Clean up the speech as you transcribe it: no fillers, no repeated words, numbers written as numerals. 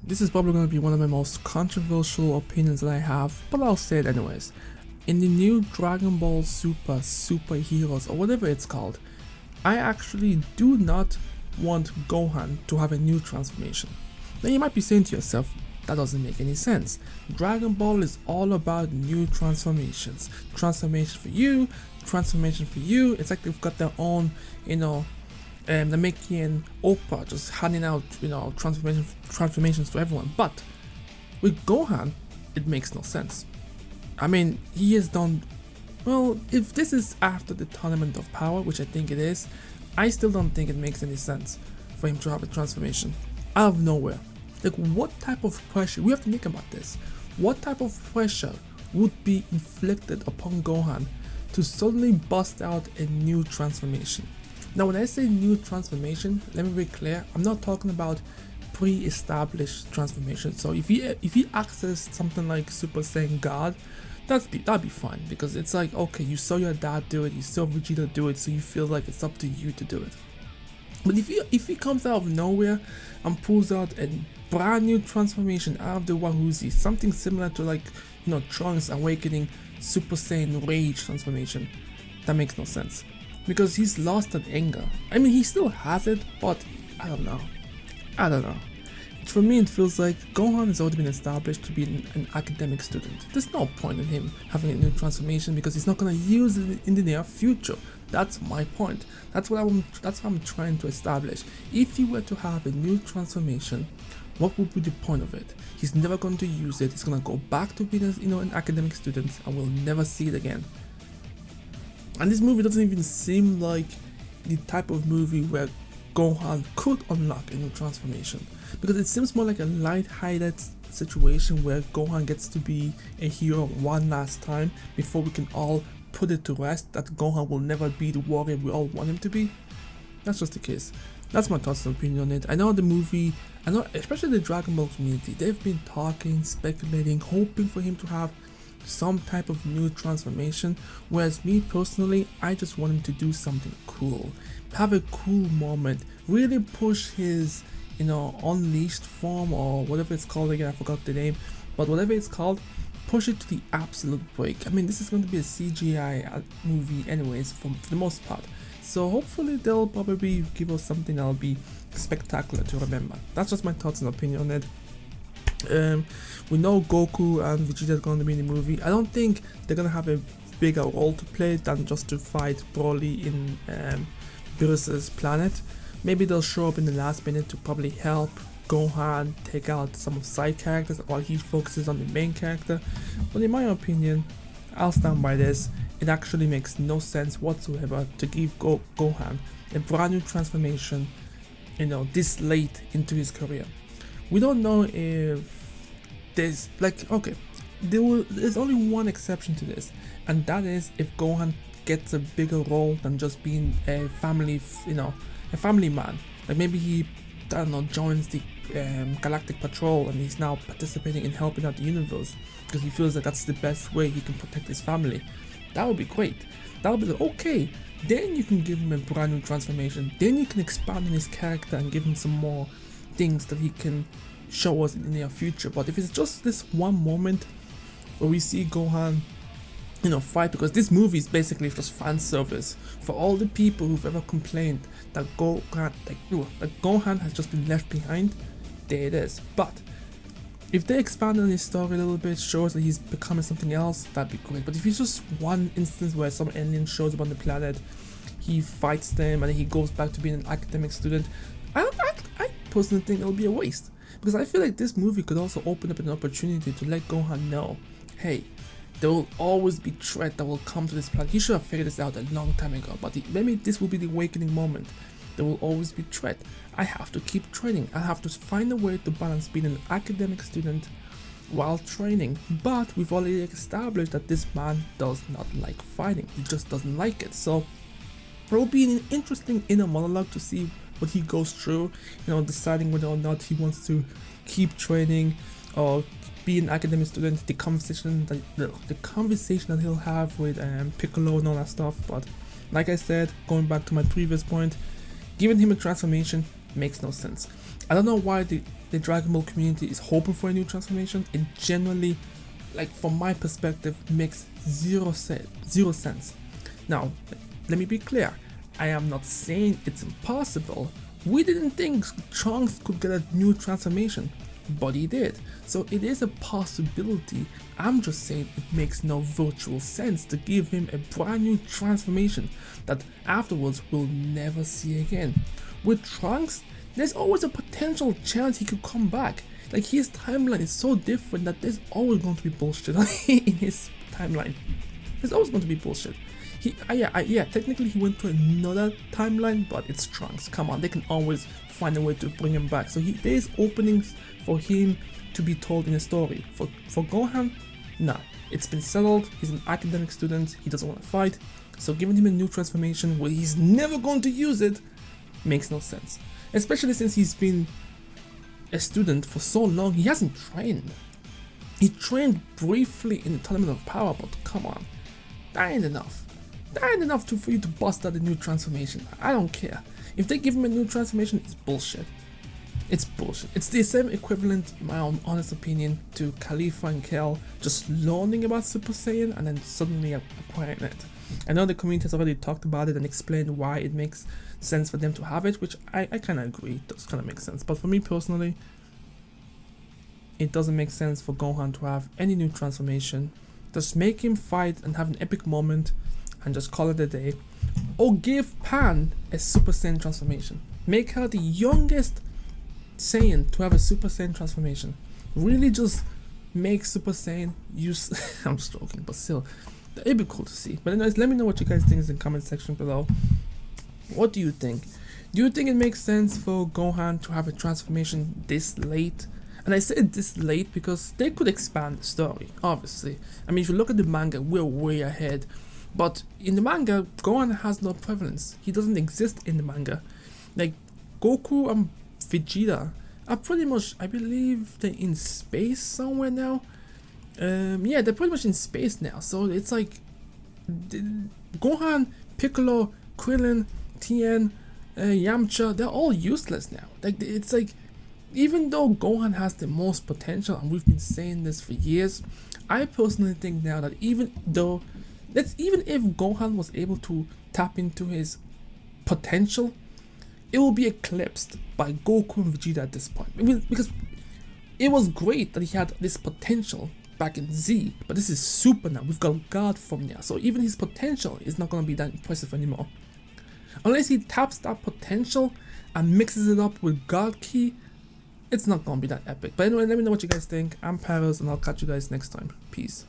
This is probably going to be one of my most controversial opinions that I have, but I'll say it anyways. In the new Dragon Ball Super Heroes, or whatever it's called, I actually do not want Gohan to have a new transformation. Now you might be saying to yourself, that doesn't make any sense. Dragon Ball is all about new transformations. Transformation for you, transformation for you. It's like they've got their own, they're making Oprah just handing out, transformations to everyone. But with Gohan, it makes no sense. I mean, he has done, well, if this is after the Tournament of Power, which I think it is, I still don't think it makes any sense for him to have a transformation out of nowhere. Like, what type of pressure, we have to think about this, what type of pressure would be inflicted upon Gohan to suddenly bust out a new transformation? Now, when I say new transformation, let me be clear, I'm not talking about pre-established transformation. So if he accessed something like Super Saiyan God, that'd be fine, because it's like, okay, you saw your dad do it, you saw Vegeta do it, so you feel like it's up to you to do it. But if he comes out of nowhere and pulls out a brand new transformation out of the Wahoozy, something similar to, like, Trunks Awakening Super Saiyan Rage transformation, that makes no sense, because he's lost that anger. I mean, he still has it, but I don't know. For me, it feels like Gohan has already been established to be an academic student. There's no point in him having a new transformation because he's not going to use it in the near future. That's my point. That's what I'm trying to establish. If he were to have a new transformation, what would be the point of it? He's never going to use it. He's going to go back to being an academic student, and we'll never see it again. And this movie doesn't even seem like the type of movie where Gohan could unlock a new transformation, because it seems more like a light-hearted situation where Gohan gets to be a hero one last time before we can all put it to rest that Gohan will never be the warrior we all want him to be. That's just the case. That's my thoughts and opinion on it. I know especially the Dragon Ball community, they've been talking, speculating, hoping for him to have some type of new transformation, whereas me personally, I just want him to do something cool, have a cool moment, really push his unleashed form, or whatever it's called again, I forgot the name, but whatever it's called, push it to the absolute break. I mean, this is going to be a CGI movie anyways for the most part, so hopefully they'll probably give us something that'll be spectacular to remember. That's just my thoughts and opinion on it. We know Goku and Vegeta are going to be in the movie. I don't think they're going to have a bigger role to play than just to fight Broly in Pyros' planet. Maybe they'll show up in the last minute to probably help Gohan take out some of the side characters while he focuses on the main character. But in my opinion, I'll stand by this. It actually makes no sense whatsoever to give Gohan a brand new transformation, this late into his career. We don't know if there's there's only one exception to this, and that is if Gohan gets a bigger role than just being a family man. Like maybe he, joins the Galactic Patrol and he's now participating in helping out the universe because he feels that that's the best way he can protect his family. That would be great. That would be like, okay, then you can give him a brand new transformation. Then you can expand on his character and give him some more things that he can show us in the near future. But if it's just this one moment where we see Gohan fight, because this movie is basically just fan service for all the people who've ever complained that Gohan has just been left behind, there it is. But if they expand on his story a little bit, shows that he's becoming something else, that'd be great. But if it's just one instance where some alien shows up on the planet, he fights them, and then he goes back to being an academic student, I personally think it'll be a waste, because I feel like this movie could also open up an opportunity to let Gohan know, hey, there will always be threat that will come to this planet. He should have figured this out a long time ago, but maybe this will be the awakening moment. There will always be threat. I have to keep training. I have to find a way to balance being an academic student while training. But we've already established that this man does not like fighting. He just doesn't like it. So it will be an interesting inner monologue to see what he goes through, deciding whether or not he wants to keep training or be an academic student, the conversation that he'll have with Piccolo and all that stuff. But like I said, going back to my previous point, giving him a transformation makes no sense. I don't know why the Dragon Ball community is hoping for a new transformation, it generally, like from my perspective, makes zero sense. Now, let me be clear. I am not saying it's impossible. We didn't think Trunks could get a new transformation, but he did. So it is a possibility. I'm just saying it makes no virtual sense to give him a brand new transformation that afterwards we'll never see again. With Trunks, there's always a potential chance he could come back. Like, his timeline is so different that there's always going to be bullshit in his timeline. There's always going to be bullshit. Yeah, technically he went to another timeline, but it's Trunks. Come on, they can always find a way to bring him back. So there's openings for him to be told in a story. For Gohan, nah, it's been settled. He's an academic student. He doesn't want to fight. So giving him a new transformation where he's never going to use it makes no sense. Especially since he's been a student for so long, he hasn't trained. He trained briefly in the Tournament of Power, but come on, that ain't enough. That ain't enough for you to bust out a new transformation. I don't care. If they give him a new transformation, it's bullshit. It's bullshit. It's the same equivalent, in my own honest opinion, to Khalifa and Kel just learning about Super Saiyan and then suddenly acquiring it. I know the community has already talked about it and explained why it makes sense for them to have it, which I kind of agree. It does kind of make sense. But for me personally, it doesn't make sense for Gohan to have any new transformation. Just make him fight and have an epic moment and just call it a day. Or give Pan a Super Saiyan transformation. Make her the youngest Saiyan to have a Super Saiyan transformation. Really just make Super Saiyan use I'm joking, but still, it'd be cool to see. But anyways, let me know what you guys think in the comment section below. What do you think? Do you think it makes sense for Gohan to have a transformation this late? And I say this late because they could expand the story, obviously. I mean, if you look at the manga, we're way ahead. But in the manga, Gohan has no prevalence. He doesn't exist in the manga. Like, Goku and Vegeta are pretty much, I believe they're in space somewhere now. Yeah, they're pretty much in space now. So it's like, Gohan, Piccolo, Krillin, Tien, Yamcha, they're all useless now. Like, it's like, even though Gohan has the most potential, and we've been saying this for years, I personally think now that even if Gohan was able to tap into his potential, it will be eclipsed by Goku and Vegeta at this point. Because it was great that he had this potential back in Z, but this is Super now. We've got God form now, so even his potential is not going to be that impressive anymore. Unless he taps that potential and mixes it up with God Ki, it's not going to be that epic. But anyway, let me know what you guys think. I'm Pyros, and I'll catch you guys next time. Peace.